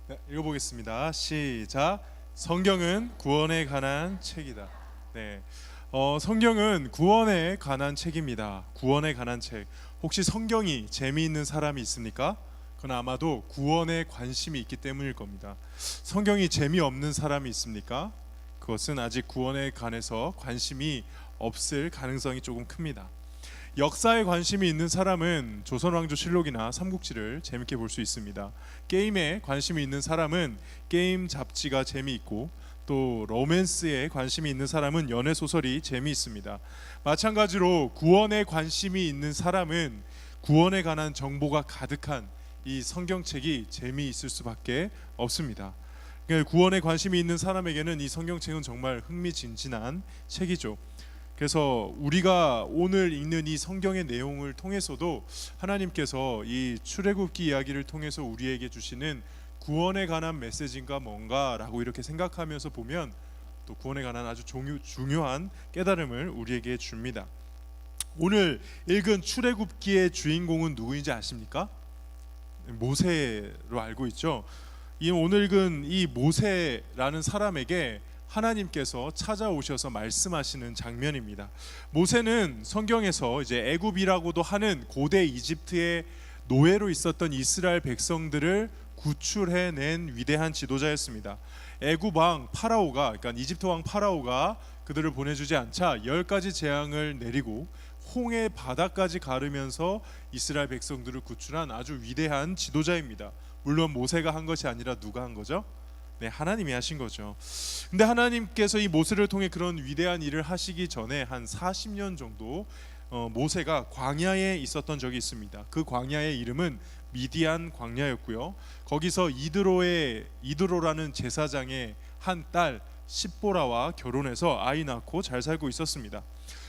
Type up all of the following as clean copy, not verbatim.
네, 읽어보겠습니다. 시작. 성경은 구원에 관한 책이다. 네, 성경은 구원에 관한 책입니다. 구원에 관한 책. 혹시 성경이 재미있는 사람이 있습니까? 그건 아마도 구원에 관심이 있기 때문일 겁니다. 성경이 재미없는 사람이 있습니까? 그것은 아직 구원에 관해서 관심이 없을 가능성이 조금 큽니다. 역사에 관심이 있는 사람은 조선왕조실록이나 삼국지를 재밌게 볼 수 있습니다. 게임에 관심이 있는 사람은 게임 잡지가 재미있고, 또 로맨스에 관심이 있는 사람은 연애소설이 재미있습니다. 마찬가지로 구원에 관심이 있는 사람은 구원에 관한 정보가 가득한 이 성경책이 재미있을 수밖에 없습니다. 구원에 관심이 있는 사람에게는 이 성경책은 정말 흥미진진한 책이죠. 그래서 우리가 오늘 읽는 이 성경의 내용을 통해서도 하나님께서 이 출애굽기 이야기를 통해서 우리에게 주시는 구원에 관한 메시지가 뭔가라고 이렇게 생각하면서 보면 또 구원에 관한 아주 중요한 깨달음을 우리에게 줍니다. 오늘 읽은 출애굽기의 주인공은 누구인지 아십니까? 모세로 알고 있죠. 이 오늘 읽은 이 모세라는 사람에게 하나님께서 찾아오셔서 말씀하시는 장면입니다. 모세는 성경에서 이제 애굽이라고도 하는 고대 이집트의 노예로 있었던 이스라엘 백성들을 구출해낸 위대한 지도자였습니다. 애굽 왕 파라오가, 그러니까 이집트 왕 파라오가 그들을 보내주지 않자 10가지 재앙을 내리고 홍해 바다까지 가르면서 이스라엘 백성들을 구출한 아주 위대한 지도자입니다. 물론 모세가 한 것이 아니라 누가 한 거죠? 네, 하나님이 하신 거죠. 근데 하나님께서 이 모세를 통해 그런 위대한 일을 하시기 전에 한 40년 정도 모세가 광야에 있었던 적이 있습니다. 그 광야의 이름은 미디안 광야였고요. 거기서 이드로라는 제사장의 한 딸 십보라와 결혼해서 아이 낳고 잘 살고 있었습니다.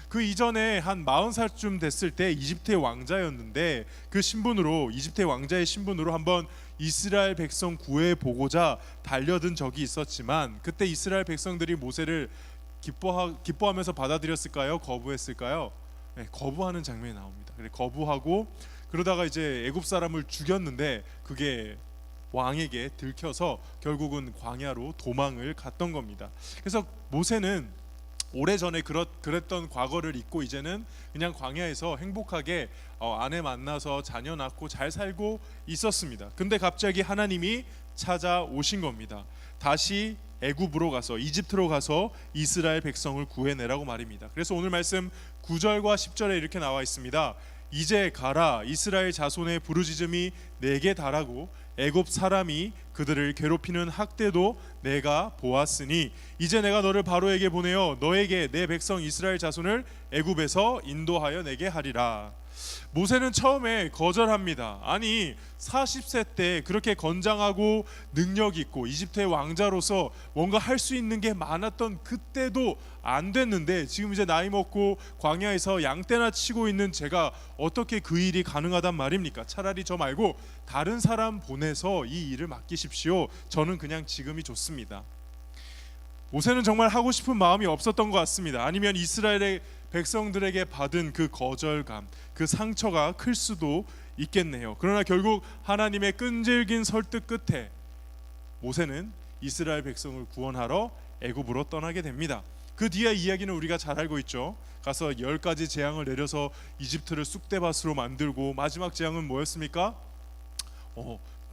그 이전에 한 40살쯤 됐을 때 이집트의 왕자였는데, 그 신분으로, 이집트의 왕자의 신분으로 한번 이스라엘 백성 구해 보고자 달려든 적이 있었지만, 그때 이스라엘 백성들이 모세를 기뻐하면서 받아들였을까요? 거부했을까요? 네, 거부하는 장면이 나옵니다. 거부하고 그러다가 이제 애굽 사람을 죽였는데 그게 왕에게 들켜서 결국은 광야로 도망을 갔던 겁니다. 그래서 모세는 오래전에 그랬던 과거를 잊고 이제는 그냥 광야에서 행복하게 아내 만나서 자녀 낳고 잘 살고 있었습니다. 근데 갑자기 하나님이 찾아오신 겁니다. 다시 애굽으로 가서, 이집트로 가서 이스라엘 백성을 구해내라고 말입니다. 그래서 오늘 말씀 9절과 10절에 이렇게 나와 있습니다. 이제 가라, 이스라엘 자손의 부르짖음이 내게 달하고 애굽 사람이 그들을 괴롭히는 학대도 내가 보았으니 이제 내가 너를 바로에게 보내어 너에게 내 백성 이스라엘 자손을 애굽에서 인도하여 내게 하리라. 모세는 처음에 거절합니다. 아니, 40세 때 그렇게 건장하고 능력 있고 이집트의 왕자로서 뭔가 할 수 있는 게 많았던 그때도 안 됐는데, 지금 이제 나이 먹고 광야에서 양떼나 치고 있는 제가 어떻게 그 일이 가능하단 말입니까? 차라리 저 말고 다른 사람 보내서 이 일을 맡기십시오. 저는 그냥 지금이 좋습니다. 모세는 정말 하고 싶은 마음이 없었던 것 같습니다. 아니면 이스라엘의 백성들에게 받은 그 거절감, 그 상처가 클 수도 있겠네요. 그러나 결국 하나님의 끈질긴 설득 끝에 모세는 이스라엘 백성을 구원하러 애굽으로 떠나게 됩니다. 그 뒤에 이야기는 우리가 잘 알고 있죠. 가서 10가지 재앙을 내려서 이집트를 쑥대밭으로 만들고, 마지막 재앙은 뭐였습니까?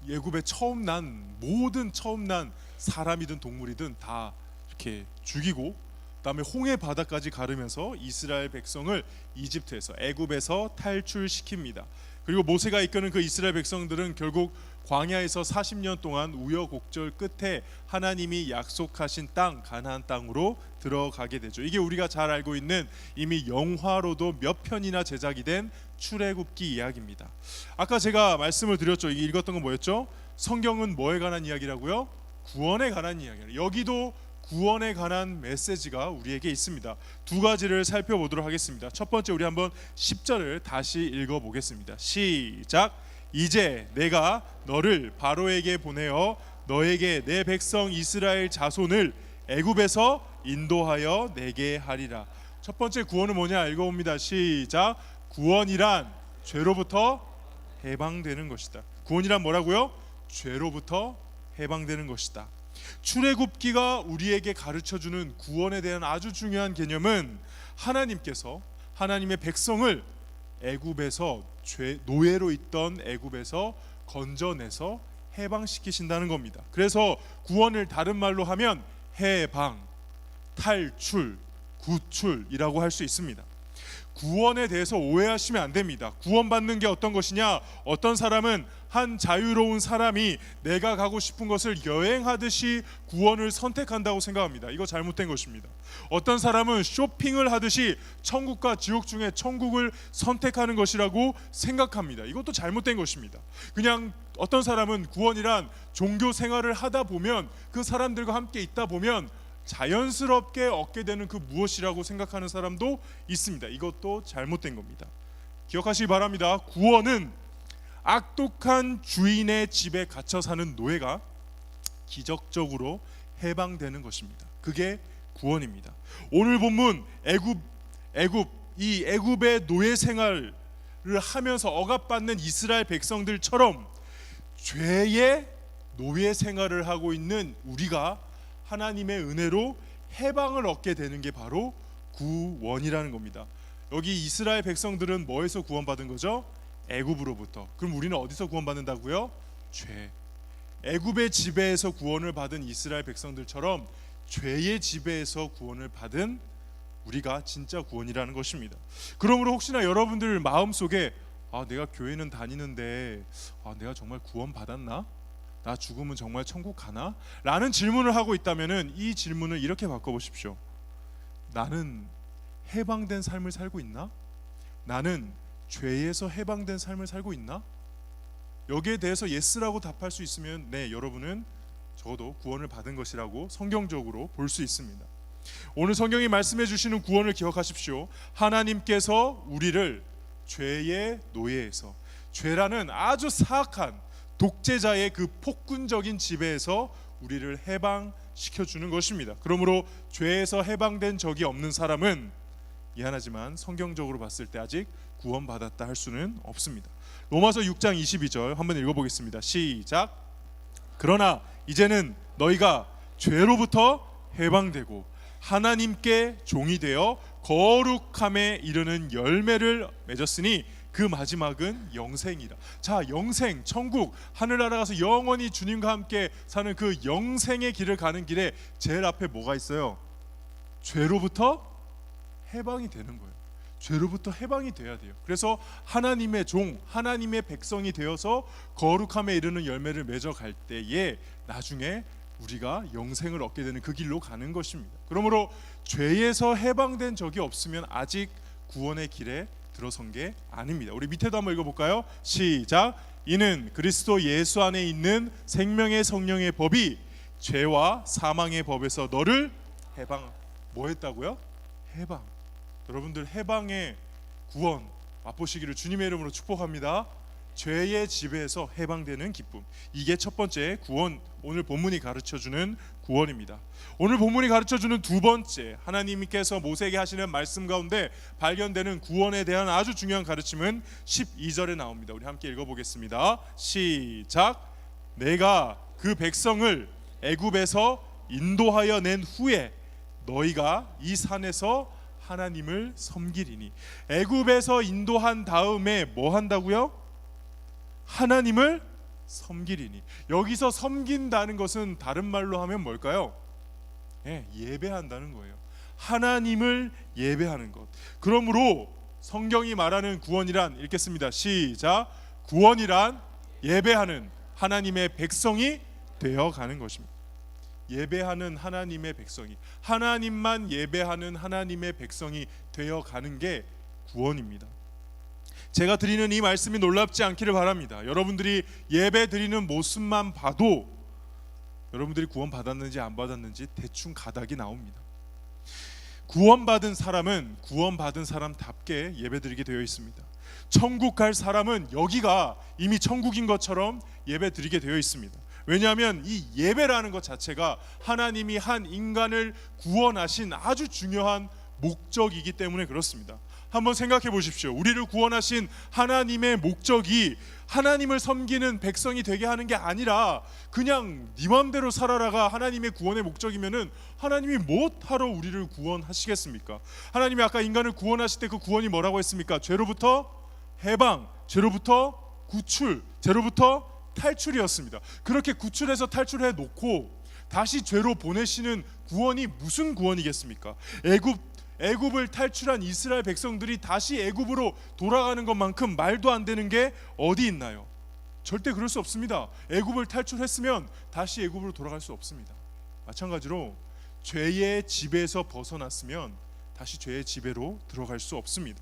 애굽에 처음 난 사람이든 동물이든 다 이렇게 죽이고, 그다음에 홍해 바다까지 가르면서 이스라엘 백성을 이집트에서, 애굽에서 탈출시킵니다. 그리고 모세가 이끄는 그 이스라엘 백성들은 결국 광야에서 40년 동안 우여곡절 끝에 하나님이 약속하신 땅, 가나안 땅으로 들어가게 되죠. 이게 우리가 잘 알고 있는, 이미 영화로도 몇 편이나 제작이 된 출애굽기 이야기입니다. 아까 제가 말씀을 드렸죠. 이게 읽었던 건 뭐였죠? 성경은 뭐에 관한 이야기라고요? 구원에 관한 이야기예요. 여기도 구원에 관한 메시지가 우리에게 있습니다. 두 가지를 살펴보도록 하겠습니다. 첫 번째, 우리 한번 10절을 다시 읽어보겠습니다. 시작. 이제 내가 너를 바로에게 보내어 너에게 내 백성 이스라엘 자손을 애굽에서 인도하여 내게 하리라. 첫 번째 구원은 뭐냐 읽어봅니다. 시작. 구원이란 죄로부터 해방되는 것이다. 구원이란 뭐라고요? 죄로부터 해방되는 것이다. 출애굽기가 우리에게 가르쳐주는 구원에 대한 아주 중요한 개념은 하나님께서 하나님의 백성을 애굽에서 노예로 있던 애굽에서 건져내서 해방시키신다는 겁니다. 그래서 구원을 다른 말로 하면 해방, 탈출, 구출이라고 할 수 있습니다. 구원에 대해서 오해하시면 안 됩니다. 구원받는 게 어떤 것이냐? 어떤 사람은 한 자유로운 사람이 내가 가고 싶은 것을 여행하듯이 구원을 선택한다고 생각합니다. 이거 잘못된 것입니다. 어떤 사람은 쇼핑을 하듯이 천국과 지옥 중에 천국을 선택하는 것이라고 생각합니다. 이것도 잘못된 것입니다. 그냥 어떤 사람은 구원이란 종교 생활을 하다 보면 그 사람들과 함께 있다 보면 자연스럽게 얻게 되는 그 무엇이라고 생각하는 사람도 있습니다. 이것도 잘못된 겁니다. 기억하시기 바랍니다. 구원은 악독한 주인의 집에 갇혀 사는 노예가 기적적으로 해방되는 것입니다. 그게 구원입니다. 오늘 본문 애굽의 노예 생활을 하면서 억압받는 이스라엘 백성들처럼 죄의 노예 생활을 하고 있는 우리가 하나님의 은혜로 해방을 얻게 되는 게 바로 구원이라는 겁니다. 여기 이스라엘 백성들은 뭐에서 구원받은 거죠? 애굽으로부터. 그럼 우리는 어디서 구원받는다고요? 죄. 애굽의 지배에서 구원을 받은 이스라엘 백성들처럼 죄의 지배에서 구원을 받은 우리가 진짜 구원이라는 것입니다. 그러므로 혹시나 여러분들 마음속에 내가 교회는 다니는데 내가 정말 구원 받았나? 나 죽으면 정말 천국 가나? 라는 질문을 하고 있다면 이 질문을 이렇게 바꿔보십시오. 나는 해방된 삶을 살고 있나? 나는 죄에서 해방된 삶을 살고 있나? 여기에 대해서 예스라고 답할 수 있으면 네, 여러분은 적어도 구원을 받은 것이라고 성경적으로 볼 수 있습니다. 오늘 성경이 말씀해 주시는 구원을 기억하십시오. 하나님께서 우리를 죄의 노예에서, 죄라는 아주 사악한 독재자의 그 폭군적인 지배에서 우리를 해방시켜주는 것입니다. 그러므로 죄에서 해방된 적이 없는 사람은 미안하지만 성경적으로 봤을 때 아직 구원받았다 할 수는 없습니다. 로마서 6장 22절 한번 읽어보겠습니다. 시작. 그러나 이제는 너희가 죄로부터 해방되고 하나님께 종이 되어 거룩함에 이르는 열매를 맺었으니 그 마지막은 영생이라. 자, 영생, 천국, 하늘나라 가서 영원히 주님과 함께 사는 그 영생의 길을 가는 길에 제일 앞에 뭐가 있어요? 죄로부터 해방이 되는 거예요. 죄로부터 해방이 돼야 돼요. 그래서 하나님의 종, 하나님의 백성이 되어서 거룩함에 이르는 열매를 맺어갈 때에 나중에 우리가 영생을 얻게 되는 그 길로 가는 것입니다. 그러므로 죄에서 해방된 적이 없으면 아직 구원의 길에 들어선 게 아닙니다. 우리 밑에도 한번 읽어볼까요? 시작. 이는 그리스도 예수 안에 있는 생명의 성령의 법이 죄와 사망의 법에서 너를 해방. 뭐 했다고요? 해방. 여러분들 해방의 구원 맛보시기를 주님의 이름으로 축복합니다. 죄의 지배에서 해방되는 기쁨. 이게 첫 번째 구원, 오늘 본문이 가르쳐주는 구원입니다. 오늘 본문이 가르쳐주는 두 번째, 하나님께서 모세에게 하시는 말씀 가운데 발견되는 구원에 대한 아주 중요한 가르침은 12절에 나옵니다. 우리 함께 읽어보겠습니다. 시작. 내가 그 백성을 애굽에서 인도하여 낸 후에 너희가 이 산에서 하나님을 섬기리니. 애굽에서 인도한 다음에 뭐 한다고요? 하나님을 섬기리니. 여기서 섬긴다는 것은 다른 말로 하면 뭘까요? 예배한다는 거예요. 하나님을 예배하는 것. 그러므로 성경이 말하는 구원이란, 읽겠습니다. 시작. 구원이란 예배하는 하나님의 백성이 되어가는 것입니다. 예배하는 하나님의 백성이, 하나님만 예배하는 하나님의 백성이 되어가는 게 구원입니다. 제가 드리는 이 말씀이 놀랍지 않기를 바랍니다. 여러분들이 예배 드리는 모습만 봐도 여러분들이 구원 받았는지 안 받았는지 대충 가닥이 나옵니다. 구원받은 사람은 구원받은 사람답게 예배 드리게 되어 있습니다. 천국 갈 사람은 여기가 이미 천국인 것처럼 예배 드리게 되어 있습니다. 왜냐하면 이 예배라는 것 자체가 하나님이 한 인간을 구원하신 아주 중요한 목적이기 때문에 그렇습니다. 한번 생각해 보십시오. 우리를 구원하신 하나님의 목적이 하나님을 섬기는 백성이 되게 하는 게 아니라 그냥 네 맘대로 살아라가 하나님의 구원의 목적이면은 하나님이 뭐 하러 우리를 구원하시겠습니까? 하나님이 아까 인간을 구원하실 때 그 구원이 뭐라고 했습니까? 죄로부터 해방, 죄로부터 구출, 죄로부터 탈출이었습니다. 그렇게 구출해서 탈출해 놓고 다시 죄로 보내시는 구원이 무슨 구원이겠습니까? 애굽을 탈출한 이스라엘 백성들이 다시 애굽으로 돌아가는 것만큼 말도 안 되는 게 어디 있나요? 절대 그럴 수 없습니다. 애굽을 탈출했으면 다시 애굽으로 돌아갈 수 없습니다. 마찬가지로 죄의 지배에서 벗어났으면 다시 죄의 지배로 들어갈 수 없습니다.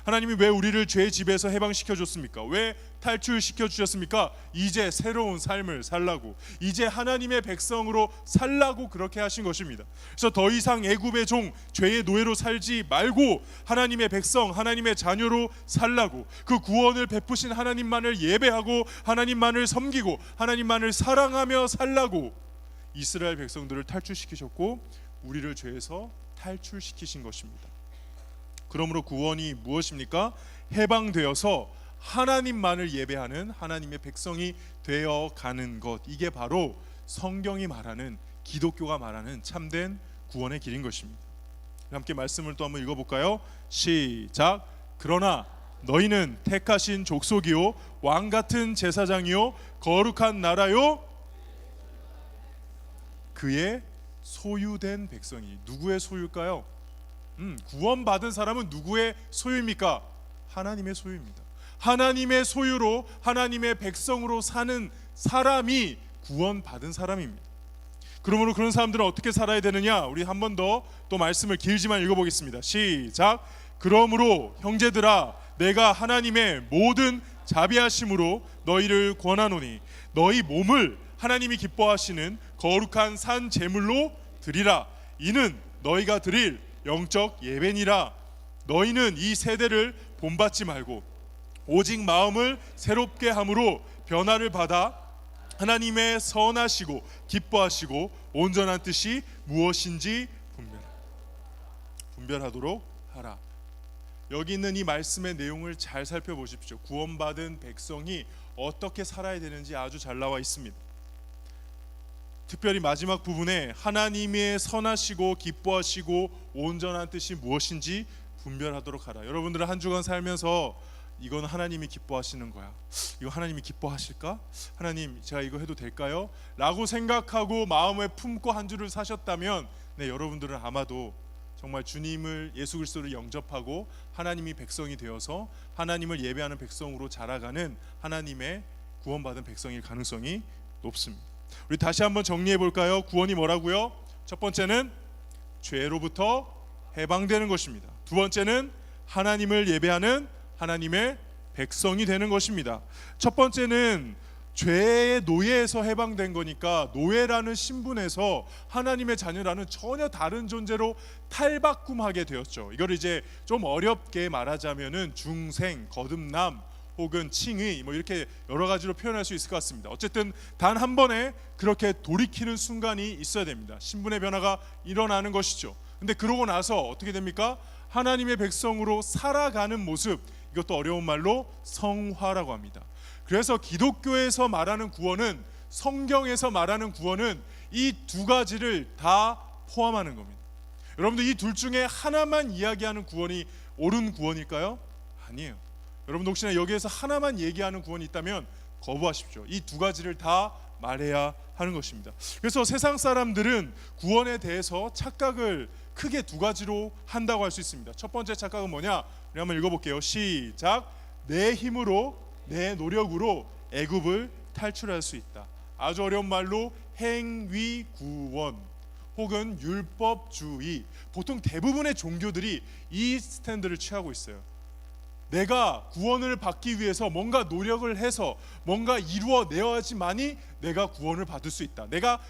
하나님이 왜 우리를 죄의 지배에서 해방시켜 줬습니까? 왜 탈출시켜 주셨습니까? 이제 새로운 삶을 살라고, 이제 하나님의 백성으로 살라고 그렇게 하신 것입니다. 그래서 더 이상 애굽의 종, 죄의 노예로 살지 말고 하나님의 백성, 하나님의 자녀로 살라고, 그 구원을 베푸신 하나님만을 예배하고 하나님만을 섬기고 하나님만을 사랑하며 살라고 이스라엘 백성들을 탈출시키셨고 우리를 죄에서 탈출시키신 것입니다. 그러므로 구원이 무엇입니까? 해방되어서 하나님만을 예배하는 하나님의 백성이 되어가는 것, 이게 바로 성경이 말하는, 기독교가 말하는 참된 구원의 길인 것입니다. 함께 말씀을 또 한번 읽어볼까요? 시작. 그러나 너희는 택하신 족속이요 왕같은 제사장이요 거룩한 나라요 그의 소유된 백성이. 누구의 소유일까요? 구원받은 사람은 누구의 소유입니까? 하나님의 소유입니다. 하나님의 소유로 하나님의 백성으로 사는 사람이 구원받은 사람입니다. 그러므로 그런 사람들은 어떻게 살아야 되느냐? 우리 한 번 더 또 말씀을 길지만 읽어보겠습니다. 시작. 그러므로 형제들아 내가 하나님의 모든 자비하심으로 너희를 권하노니 너희 몸을 하나님이 기뻐하시는 거룩한 산 제물로 드리라. 이는 너희가 드릴 영적 예배니라. 너희는 이 세대를 본받지 말고 오직 마음을 새롭게 함으로 변화를 받아 하나님의 선하시고 기뻐하시고 온전한 뜻이 무엇인지 분별하도록 하라. 여기 있는 이 말씀의 내용을 잘 살펴보십시오. 구원받은 백성이 어떻게 살아야 되는지 아주 잘 나와 있습니다. 특별히 마지막 부분에 하나님의 선하시고 기뻐하시고 온전한 뜻이 무엇인지 분별하도록 하라. 여러분들은 한 주간 살면서 이건 하나님이 기뻐하시는 거야, 이거 하나님이 기뻐하실까? 하나님 제가 이거 해도 될까요? 라고 생각하고 마음에 품고 한 주를 사셨다면 여러분들은 아마도 정말 주님을, 예수 그리스도를 영접하고 하나님이 백성이 되어서 하나님을 예배하는 백성으로 자라가는 하나님의 구원받은 백성일 가능성이 높습니다. 우리 다시 한번 정리해 볼까요? 구원이 뭐라고요? 첫 번째는 죄로부터 해방되는 것입니다. 두 번째는 하나님을 예배하는 하나님의 백성이 되는 것입니다. 첫 번째는 죄의 노예에서 해방된 거니까 노예라는 신분에서 하나님의 자녀라는 전혀 다른 존재로 탈바꿈하게 되었죠. 이걸 이제 좀 어렵게 말하자면은 중생, 거듭남 혹은 칭의 이렇게 여러 가지로 표현할 수 있을 것 같습니다. 어쨌든 단 한 번에 그렇게 돌이키는 순간이 있어야 됩니다. 신분의 변화가 일어나는 것이죠. 근데 그러고 나서 어떻게 됩니까? 하나님의 백성으로 살아가는 모습, 이것도 어려운 말로 성화라고 합니다. 그래서 기독교에서 말하는 구원은, 성경에서 말하는 구원은 이 두 가지를 다 포함하는 겁니다. 여러분들 이 둘 중에 하나만 이야기하는 구원이 옳은 구원일까요? 아니에요. 여러분 혹시나 여기에서 하나만 얘기하는 구원이 있다면 거부하십시오. 이 두 가지를 다 말해야 하는 것입니다. 그래서 세상 사람들은 구원에 대해서 착각을 크게 두 가지로 한다고 할 수 있습니다. 첫 번째 착각은 뭐냐? 우리 한번 읽어볼게요. 시작. 내 힘으로, 내 노력으로 애굽을 탈출할 수 있다. 아주 어려운 말로 행위구원 혹은 율법주의, 보통 대부분의 종교들이 이 스탠드를 취하고 있어요. 내가 구원을 받기 위해서 뭔가 노력을 해서 뭔가 이루어내야지만이 내가 구원을 받을 수 있다. 내가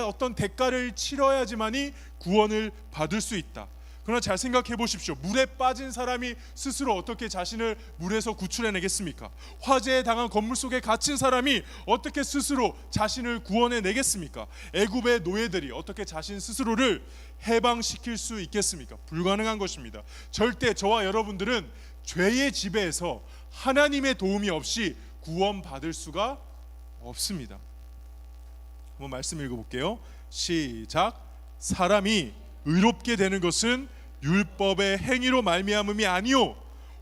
어떤 대가를 치러야지만이 구원을 받을 수 있다. 그러나 잘 생각해 보십시오. 물에 빠진 사람이 스스로 어떻게 자신을 물에서 구출해내겠습니까? 화재에 당한 건물 속에 갇힌 사람이 어떻게 스스로 자신을 구원해내겠습니까? 애굽의 노예들이 어떻게 자신 스스로를 해방시킬 수 있겠습니까? 불가능한 것입니다. 절대 저와 여러분들은 죄의 지배에서 하나님의 도움이 없이 구원받을 수가 없습니다. 한번 말씀 읽어볼게요. 시작. 사람이 의롭게 되는 것은 율법의 행위로 말미암음이 아니요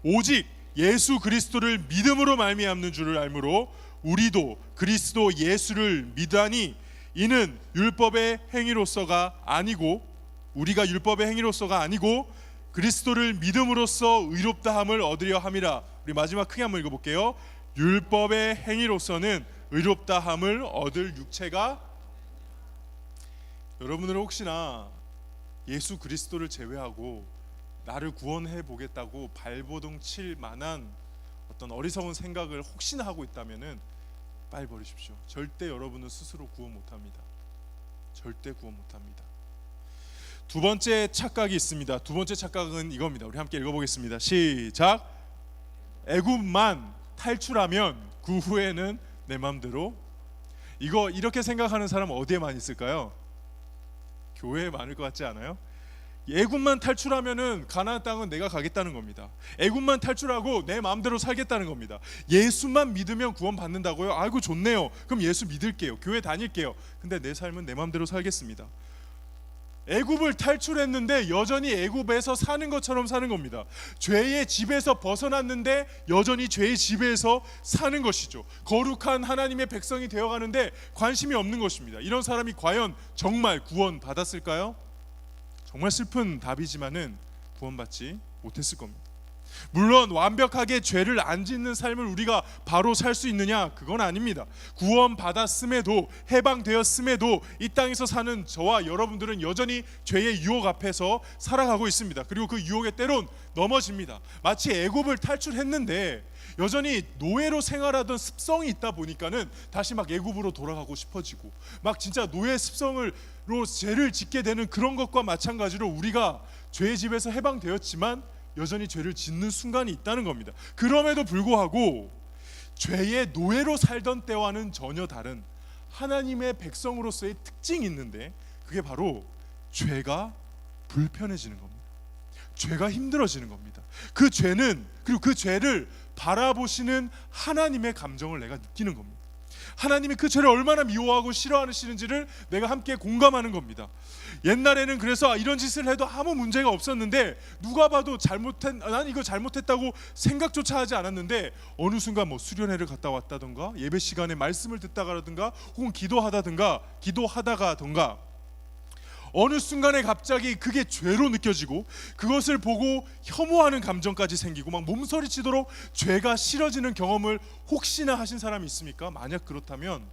오직 예수 그리스도를 믿음으로 말미암는 줄을 알므로 우리도 그리스도 예수를 믿으니 이는 율법의 행위로서가 아니고 우리가 율법의 행위로서가 아니고 그리스도를 믿음으로써 의롭다함을 얻으려 함이라. 우리 마지막 크게 한번 읽어볼게요. 율법의 행위로서는 의롭다함을 얻을 육체가. 여러분들은 혹시나 예수 그리스도를 제외하고 나를 구원해 보겠다고 발버둥 칠 만한 어떤 어리석은 생각을 혹시나 하고 있다면은 빨리 버리십시오. 절대 여러분은 스스로 구원 못합니다. 절대 구원 못합니다. 두 번째 착각이 있습니다. 두 번째 착각은 이겁니다. 우리 함께 읽어보겠습니다. 시작. 애굽만 탈출하면 그 후에는 내 맘대로. 이거 이렇게 생각하는 사람 어디에 많이 있을까요? 교회에 많을 것 같지 않아요? 애굽만 탈출하면은 가나안 땅은 내가 가겠다는 겁니다. 애굽만 탈출하고 내 마음대로 살겠다는 겁니다. 예수만 믿으면 구원 받는다고요? 아이고 좋네요. 그럼 예수 믿을게요. 교회 다닐게요. 근데 내 삶은 내 마음대로 살겠습니다. 애굽을 탈출했는데 여전히 애굽에서 사는 것처럼 사는 겁니다. 죄의 집에서 벗어났는데 여전히 죄의 지배에서 사는 것이죠. 거룩한 하나님의 백성이 되어가는데 관심이 없는 것입니다. 이런 사람이 과연 정말 구원 받았을까요? 정말 슬픈 답이지만은 구원받지 못했을 겁니다. 물론 완벽하게 죄를 안 짓는 삶을 우리가 바로 살 수 있느냐? 그건 아닙니다. 구원받았음에도 해방되었음에도 이 땅에서 사는 저와 여러분들은 여전히 죄의 유혹 앞에서 살아가고 있습니다. 그리고 그 유혹에 때론 넘어집니다. 마치 애굽을 탈출했는데 여전히 노예로 생활하던 습성이 있다 보니까는 다시 막 애굽으로 돌아가고 싶어지고 막 진짜 노예 습성으로 죄를 짓게 되는 그런 것과 마찬가지로 우리가 죄의 집에서 해방되었지만 여전히 죄를 짓는 순간이 있다는 겁니다. 그럼에도 불구하고 죄의 노예로 살던 때와는 전혀 다른 하나님의 백성으로서의 특징이 있는데 그게 바로 죄가 불편해지는 겁니다. 죄가 힘들어지는 겁니다. 그 죄는 그리고 그 죄를 바라보시는 하나님의 감정을 내가 느끼는 겁니다. 하나님이 그 죄를 얼마나 미워하고 싫어하시는지를 내가 함께 공감하는 겁니다. 옛날에는 그래서 이런 짓을 해도 아무 문제가 없었는데 누가 봐도 난 이거 잘못했다고 생각조차 하지 않았는데 어느 순간 뭐 수련회를 갔다 왔다던가 예배 시간에 말씀을 듣다가라든가 혹은 기도하다가던가 어느 순간에 갑자기 그게 죄로 느껴지고 그것을 보고 혐오하는 감정까지 생기고 막 몸서리치도록 죄가 싫어지는 경험을 혹시나 하신 사람이 있습니까? 만약 그렇다면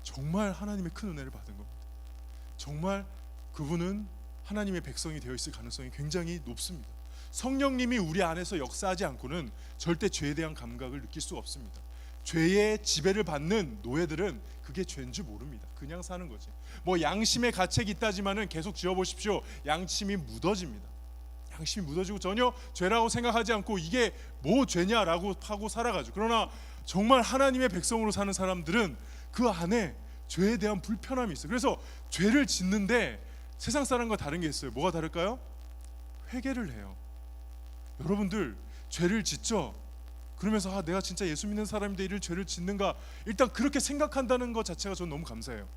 정말 하나님의 큰 은혜를 받은 겁니다. 정말 그분은 하나님의 백성이 되어 있을 가능성이 굉장히 높습니다. 성령님이 우리 안에서 역사하지 않고는 절대 죄에 대한 감각을 느낄 수가 없습니다. 죄의 지배를 받는 노예들은 그게 죄인 줄 모릅니다. 그냥 사는 거지. 뭐 양심의 가책이 있다지만은 계속 지어보십시오. 양심이 묻어집니다. 양심이 묻어지고 전혀 죄라고 생각하지 않고 이게 뭐 죄냐라고 하고 살아가죠. 그러나 정말 하나님의 백성으로 사는 사람들은 그 안에 죄에 대한 불편함이 있어요. 그래서 죄를 짓는데 세상 사람과 다른 게 있어요. 뭐가 다를까요? 회개를 해요. 여러분들 죄를 짓죠? 그러면서 내가 진짜 예수 믿는 사람인데 이를 죄를 짓는가? 일단 그렇게 생각한다는 것 자체가 저는 너무 감사해요.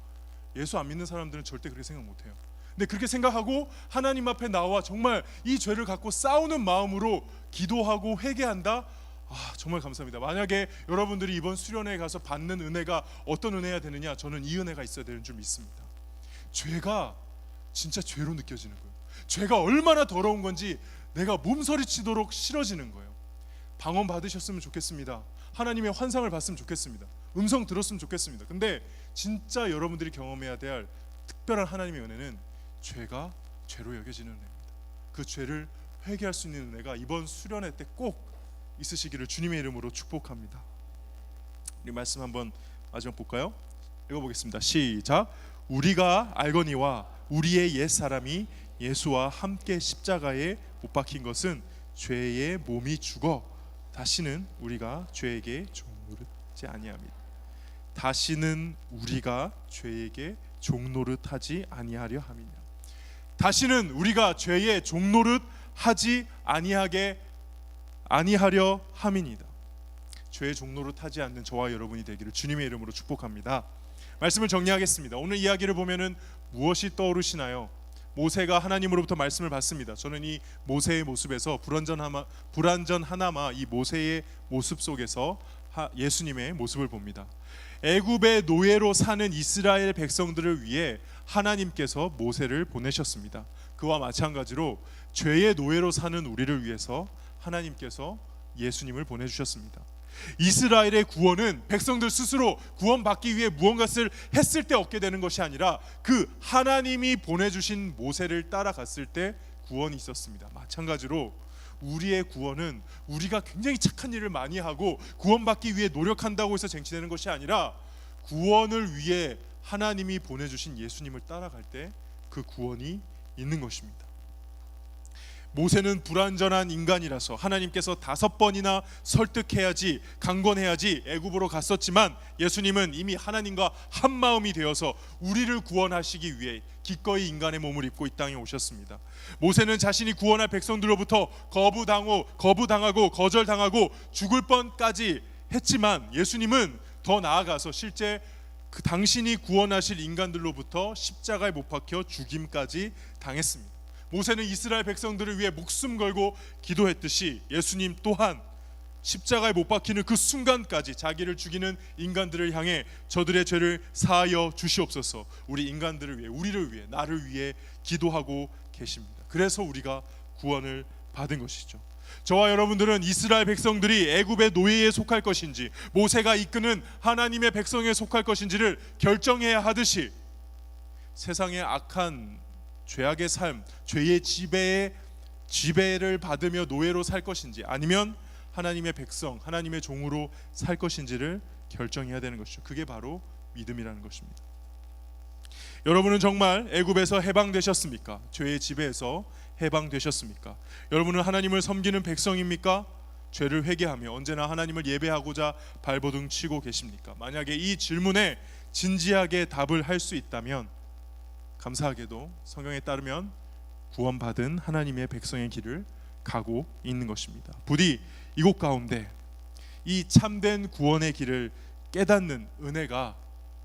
예수 안 믿는 사람들은 절대 그렇게 생각 못해요. 근데 그렇게 생각하고 하나님 앞에 나와 정말 이 죄를 갖고 싸우는 마음으로 기도하고 회개한다? 정말 감사합니다. 만약에 여러분들이 이번 수련회에 가서 받는 은혜가 어떤 은혜가 되느냐? 저는 이 은혜가 있어야 되는 줄 믿습니다. 죄가 진짜 죄로 느껴지는 거예요. 죄가 얼마나 더러운 건지 내가 몸서리치도록 싫어지는 거예요. 방언 받으셨으면 좋겠습니다. 하나님의 환상을 봤으면 좋겠습니다. 음성 들었으면 좋겠습니다. 근데 진짜 여러분들이 경험해야 될 특별한 하나님의 은혜는 죄가 죄로 여겨지는 은혜입니다. 그 죄를 회개할 수 있는 은혜가 이번 수련회 때 꼭 있으시기를 주님의 이름으로 축복합니다. 우리 말씀 한번 마지막 볼까요? 읽어보겠습니다. 시작. 우리가 알거니와 우리의 옛사람이 예수와 함께 십자가에 못 박힌 것은 죄의 몸이 죽어 다시는 우리가 죄에게 종노릇하지 아니합니다. 다시는 우리가 죄에게 종노릇하지 아니하려 함이냐. 다시는 우리가 죄의 종노릇하지 아니하려 함이니다. 죄의 종노릇하지 않는 저와 여러분이 되기를 주님의 이름으로 축복합니다. 말씀을 정리하겠습니다. 오늘 이야기를 보면은 무엇이 떠오르시나요? 모세가 하나님으로부터 말씀을 받습니다. 저는 이 모세의 모습에서 불완전하나마 이 모세의 모습 속에서 예수님의 모습을 봅니다. 애굽의 노예로 사는 이스라엘 백성들을 위해 하나님께서 모세를 보내셨습니다. 그와 마찬가지로 죄의 노예로 사는 우리를 위해서 하나님께서 예수님을 보내주셨습니다. 이스라엘의 구원은 백성들 스스로 구원받기 위해 무언가를 했을 때 얻게 되는 것이 아니라 그 하나님이 보내주신 모세를 따라갔을 때 구원이 있었습니다. 마찬가지로 우리의 구원은 우리가 굉장히 착한 일을 많이 하고 구원받기 위해 노력한다고 해서 쟁취되는 것이 아니라 구원을 위해 하나님이 보내주신 예수님을 따라갈 때 그 구원이 있는 것입니다. 모세는 불완전한 인간이라서 하나님께서 5번이나 설득해야지, 강권해야지 애굽으로 갔었지만 예수님은 이미 하나님과 한 마음이 되어서 우리를 구원하시기 위해 기꺼이 인간의 몸을 입고 이 땅에 오셨습니다. 모세는 자신이 구원할 백성들로부터 거부당하고 거절당하고 죽을 뻔까지 했지만 예수님은 더 나아가서 실제 그 당신이 구원하실 인간들로부터 십자가에 못 박혀 죽임까지 당했습니다. 모세는 이스라엘 백성들을 위해 목숨 걸고 기도했듯이 예수님 또한 십자가에 못 박히는 그 순간까지 자기를 죽이는 인간들을 향해 저들의 죄를 사하여 주시옵소서, 우리 인간들을 위해, 우리를 위해, 나를 위해 기도하고 계십니다. 그래서 우리가 구원을 받은 것이죠. 저와 여러분들은 이스라엘 백성들이 애굽의 노예에 속할 것인지 모세가 이끄는 하나님의 백성에 속할 것인지를 결정해야 하듯이 세상의 악한 죄악의 삶, 죄의 지배를 받으며 노예로 살 것인지 아니면 하나님의 백성, 하나님의 종으로 살 것인지를 결정해야 되는 것이죠. 그게 바로 믿음이라는 것입니다. 여러분은 정말 애굽에서 해방되셨습니까? 죄의 지배에서 해방되셨습니까? 여러분은 하나님을 섬기는 백성입니까? 죄를 회개하며 언제나 하나님을 예배하고자 발버둥 치고 계십니까? 만약에 이 질문에 진지하게 답을 할 수 있다면 감사하게도 성경에 따르면 구원받은 하나님의 백성의 길을 가고 있는 것입니다. 부디 이곳 가운데 이 참된 구원의 길을 깨닫는 은혜가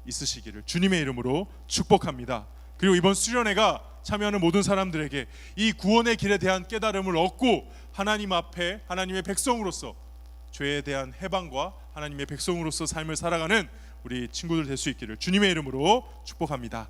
있으시기를 주님의 이름으로 축복합니다. 그리고 이번 수련회가 참여하는 모든 사람들에게 이 구원의 길에 대한 깨달음을 얻고 하나님 앞에 하나님의 백성으로서 죄에 대한 해방과 하나님의 백성으로서 삶을 살아가는 우리 친구들 될 수 있기를 주님의 이름으로 축복합니다.